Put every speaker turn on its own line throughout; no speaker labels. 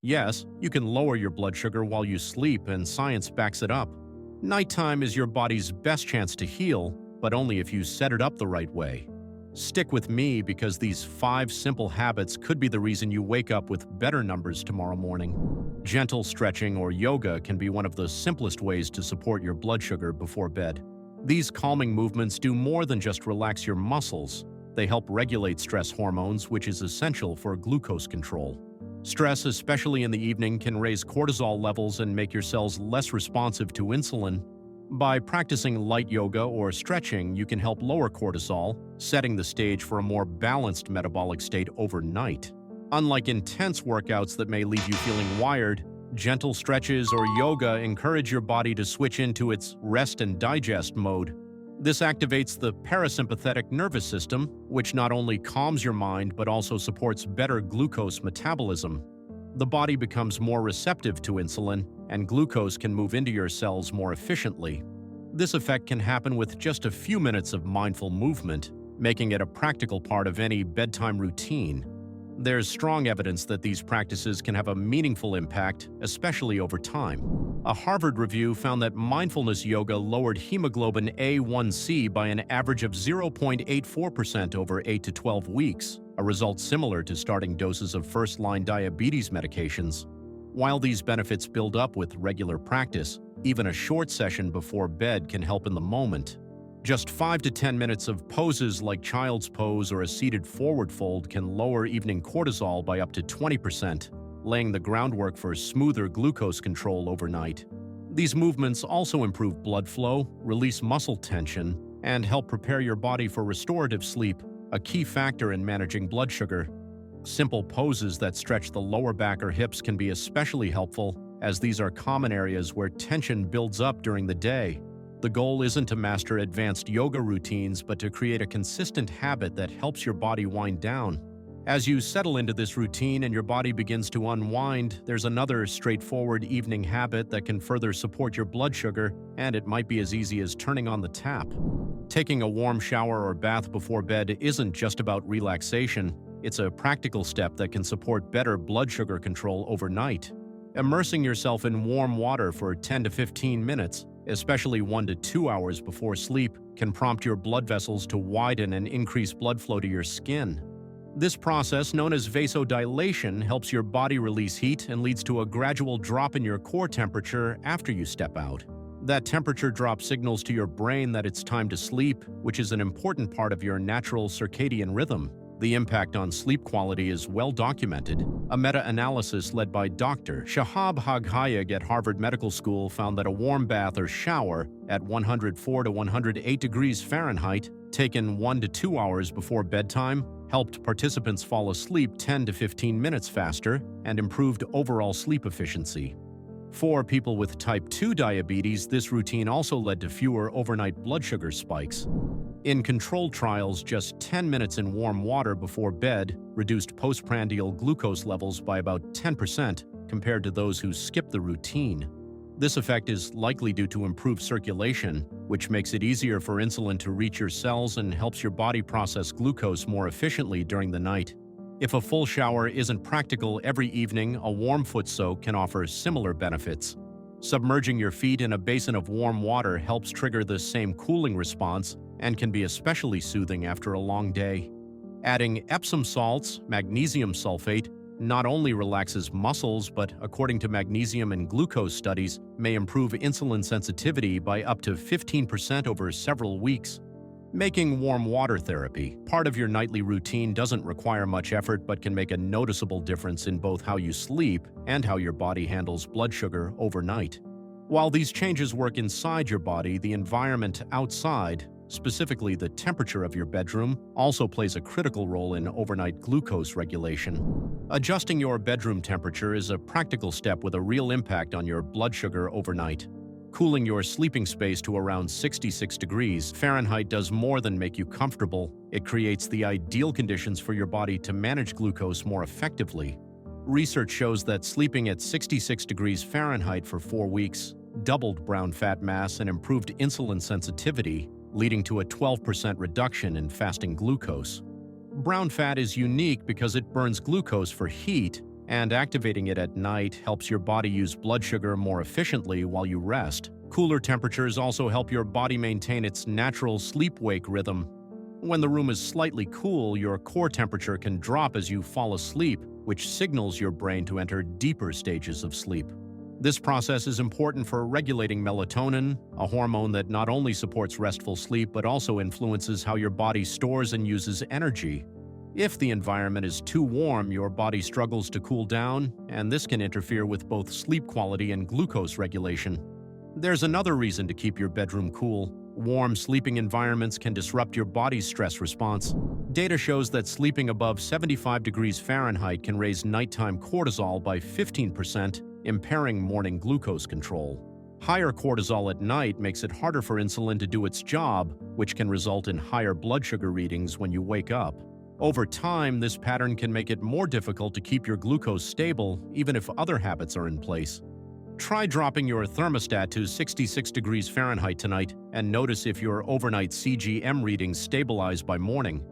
Yes, you can lower your blood sugar while you sleep, and science backs it up. Nighttime is your body's best chance to heal, but only if you set it up the right way. Stick with me because these 5 simple habits could be the reason you wake up with better numbers tomorrow morning. Gentle stretching or yoga can be one of the simplest ways to support your blood sugar before bed. These calming movements do more than just relax your muscles. They help regulate stress hormones, which is essential for glucose control. Stress, especially in the evening, can raise cortisol levels and make your cells less responsive to insulin. By practicing light yoga or stretching, you can help lower cortisol, setting the stage for a more balanced metabolic state overnight. Unlike intense workouts that may leave you feeling wired, gentle stretches or yoga encourage your body to switch into its rest and digest mode. This activates the parasympathetic nervous system, which not only calms your mind but also supports better glucose metabolism. The body becomes more receptive to insulin, and glucose can move into your cells more efficiently. This effect can happen with just a few minutes of mindful movement, making it a practical part of any bedtime routine. There's strong evidence that these practices can have a meaningful impact, especially over time. A Harvard review found that mindfulness yoga lowered hemoglobin A1C by an average of 0.84% over 8 to 12 weeks, a result similar to starting doses of first-line diabetes medications. While these benefits build up with regular practice, even a short session before bed can help in the moment. Just 5 to 10 minutes of poses like child's pose or a seated forward fold can lower evening cortisol by up to 20%, laying the groundwork for smoother glucose control overnight. These movements also improve blood flow, release muscle tension, and help prepare your body for restorative sleep, a key factor in managing blood sugar. Simple poses that stretch the lower back or hips can be especially helpful, as these are common areas where tension builds up during the day. The goal isn't to master advanced yoga routines, but to create a consistent habit that helps your body wind down. As you settle into this routine and your body begins to unwind, there's another straightforward evening habit that can further support your blood sugar, and it might be as easy as turning on the tap. Taking a warm shower or bath before bed isn't just about relaxation, it's a practical step that can support better blood sugar control overnight. Immersing yourself in warm water for 10 to 15 minutes, especially 1 to 2 hours before sleep, can prompt your blood vessels to widen and increase blood flow to your skin. This process, known as vasodilation, helps your body release heat and leads to a gradual drop in your core temperature after you step out. That temperature drop signals to your brain that it's time to sleep, which is an important part of your natural circadian rhythm. The impact on sleep quality is well documented. A meta-analysis led by Dr. Shahab Haghayag at Harvard Medical School found that a warm bath or shower at 104 to 108 degrees Fahrenheit, taken 1 to 2 hours before bedtime, helped participants fall asleep 10 to 15 minutes faster and improved overall sleep efficiency. For people with type 2 diabetes, this routine also led to fewer overnight blood sugar spikes. In controlled trials, just 10 minutes in warm water before bed reduced postprandial glucose levels by about 10% compared to those who skipped the routine. This effect is likely due to improved circulation, which makes it easier for insulin to reach your cells and helps your body process glucose more efficiently during the night. If a full shower isn't practical every evening, a warm foot soak can offer similar benefits. Submerging your feet in a basin of warm water helps trigger the same cooling response and can be especially soothing after a long day. Adding Epsom salts, magnesium sulfate, not only relaxes muscles, but according to magnesium and glucose studies, may improve insulin sensitivity by up to 15% over several weeks. Making warm water therapy part of your nightly routine doesn't require much effort but can make a noticeable difference in both how you sleep and how your body handles blood sugar overnight. While these changes work inside your body, the environment outside, specifically the temperature of your bedroom, also plays a critical role in overnight glucose regulation. Adjusting your bedroom temperature is a practical step with a real impact on your blood sugar overnight. Cooling your sleeping space to around 66 degrees Fahrenheit does more than make you comfortable. It creates the ideal conditions for your body to manage glucose more effectively. Research shows that sleeping at 66 degrees Fahrenheit for 4 weeks doubled brown fat mass and improved insulin sensitivity, leading to a 12% reduction in fasting glucose. Brown fat is unique because it burns glucose for heat, and activating it at night helps your body use blood sugar more efficiently while you rest. Cooler temperatures also help your body maintain its natural sleep-wake rhythm. When the room is slightly cool, your core temperature can drop as you fall asleep, which signals your brain to enter deeper stages of sleep. This process is important for regulating melatonin, a hormone that not only supports restful sleep but also influences how your body stores and uses energy. If the environment is too warm, your body struggles to cool down, and this can interfere with both sleep quality and glucose regulation. There's another reason to keep your bedroom cool. Warm sleeping environments can disrupt your body's stress response. Data shows that sleeping above 75 degrees Fahrenheit can raise nighttime cortisol by 15%, impairing morning glucose control. Higher cortisol at night makes it harder for insulin to do its job, which can result in higher blood sugar readings when you wake up. Over time, this pattern can make it more difficult to keep your glucose stable, even if other habits are in place. Try dropping your thermostat to 66 degrees Fahrenheit tonight and notice if your overnight CGM readings stabilize by morning.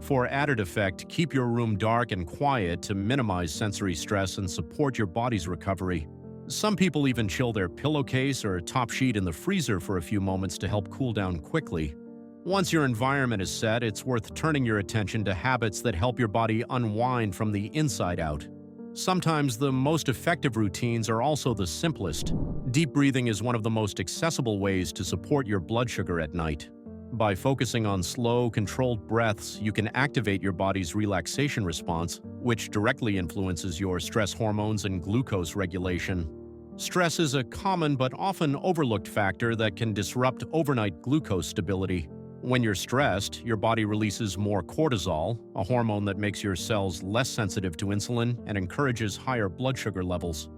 For added effect, keep your room dark and quiet to minimize sensory stress and support your body's recovery. Some people even chill their pillowcase or top sheet in the freezer for a few moments to help cool down quickly. Once your environment is set, it's worth turning your attention to habits that help your body unwind from the inside out. Sometimes the most effective routines are also the simplest. Deep breathing is one of the most accessible ways to support your blood sugar at night. By focusing on slow, controlled breaths, you can activate your body's relaxation response, which directly influences your stress hormones and glucose regulation. Stress is a common but often overlooked factor that can disrupt overnight glucose stability. When you're stressed, your body releases more cortisol, a hormone that makes your cells less sensitive to insulin and encourages higher blood sugar levels.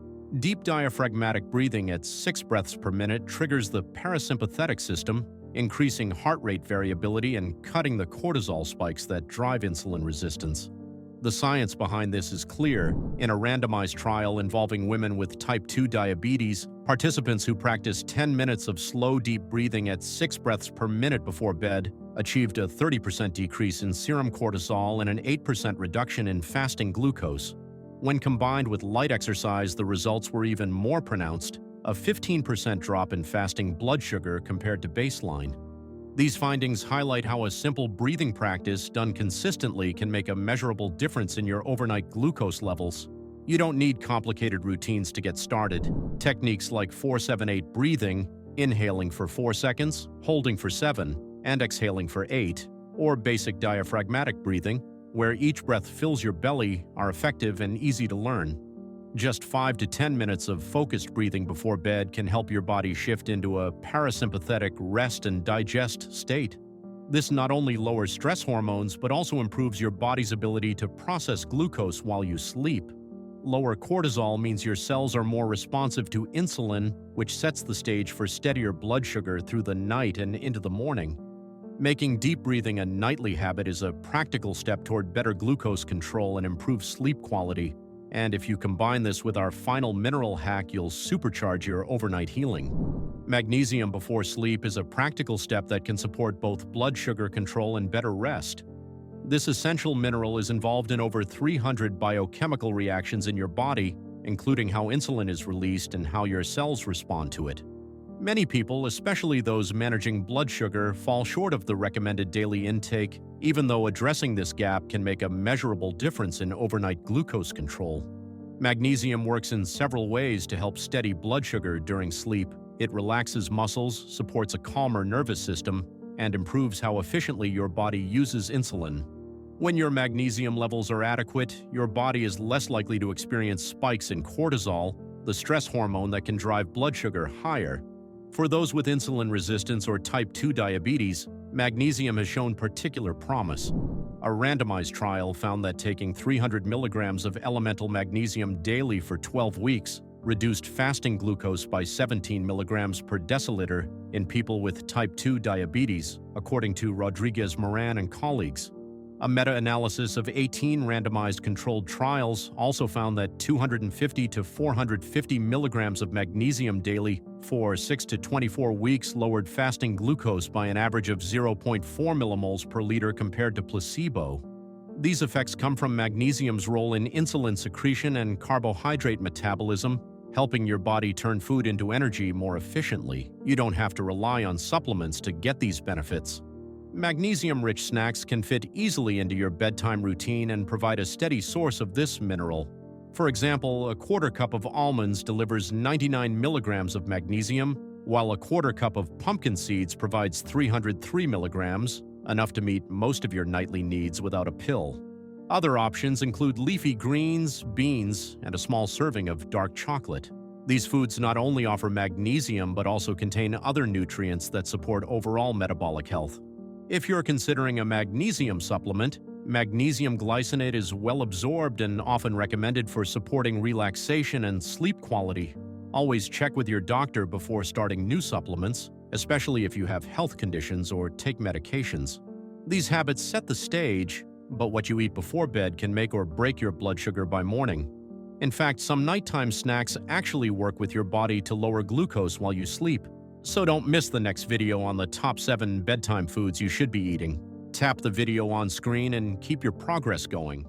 Deep diaphragmatic breathing at 6 breaths per minute triggers the parasympathetic system, increasing heart rate variability and cutting the cortisol spikes that drive insulin resistance. The science behind this is clear. In a randomized trial involving women with type 2 diabetes, participants who practiced 10 minutes of slow, deep breathing at 6 breaths per minute before bed achieved a 30% decrease in serum cortisol and an 8% reduction in fasting glucose. When combined with light exercise, the results were even more pronounced, a 15% drop in fasting blood sugar compared to baseline. These findings highlight how a simple breathing practice done consistently can make a measurable difference in your overnight glucose levels. You don't need complicated routines to get started. Techniques like 4-7-8 breathing, inhaling for 4 seconds, holding for 7, and exhaling for 8, or basic diaphragmatic breathing, where each breath fills your belly, are effective and easy to learn. Just 5 to 10 minutes of focused breathing before bed can help your body shift into a parasympathetic rest and digest state. This not only lowers stress hormones but also improves your body's ability to process glucose while you sleep. Lower cortisol means your cells are more responsive to insulin, which sets the stage for steadier blood sugar through the night and into the morning. Making deep breathing a nightly habit is a practical step toward better glucose control and improved sleep quality. And if you combine this with our final mineral hack, you'll supercharge your overnight healing. Magnesium before sleep is a practical step that can support both blood sugar control and better rest. This essential mineral is involved in over 300 biochemical reactions in your body, including how insulin is released and how your cells respond to it. Many people, especially those managing blood sugar, fall short of the recommended daily intake, even though addressing this gap can make a measurable difference in overnight glucose control. Magnesium works in several ways to help steady blood sugar during sleep. It relaxes muscles, supports a calmer nervous system, and improves how efficiently your body uses insulin. When your magnesium levels are adequate, your body is less likely to experience spikes in cortisol, the stress hormone that can drive blood sugar higher. For those with insulin resistance or type 2 diabetes, magnesium has shown particular promise. A randomized trial found that taking 300 milligrams of elemental magnesium daily for 12 weeks reduced fasting glucose by 17 milligrams per deciliter in people with type 2 diabetes, according to Rodriguez Moran and colleagues. A meta-analysis of 18 randomized controlled trials also found that 250 to 450 milligrams of magnesium daily for 6 to 24 weeks lowered fasting glucose by an average of 0.4 millimoles per liter compared to placebo. These effects come from magnesium's role in insulin secretion and carbohydrate metabolism, helping your body turn food into energy more efficiently. You don't have to rely on supplements to get these benefits. Magnesium-rich snacks can fit easily into your bedtime routine and provide a steady source of this mineral. For example, a quarter cup of almonds delivers 99 milligrams of magnesium, while a quarter cup of pumpkin seeds provides 303 milligrams, enough to meet most of your nightly needs without a pill. Other options include leafy greens, beans, and a small serving of dark chocolate. These foods not only offer magnesium but also contain other nutrients that support overall metabolic health. If you're considering a magnesium supplement, magnesium glycinate is well absorbed and often recommended for supporting relaxation and sleep quality. Always check with your doctor before starting new supplements, especially if you have health conditions or take medications. These habits set the stage, but what you eat before bed can make or break your blood sugar by morning. In fact, some nighttime snacks actually work with your body to lower glucose while you sleep. So don't miss the next video on the top 7 bedtime foods you should be eating. Tap the video on screen and keep your progress going.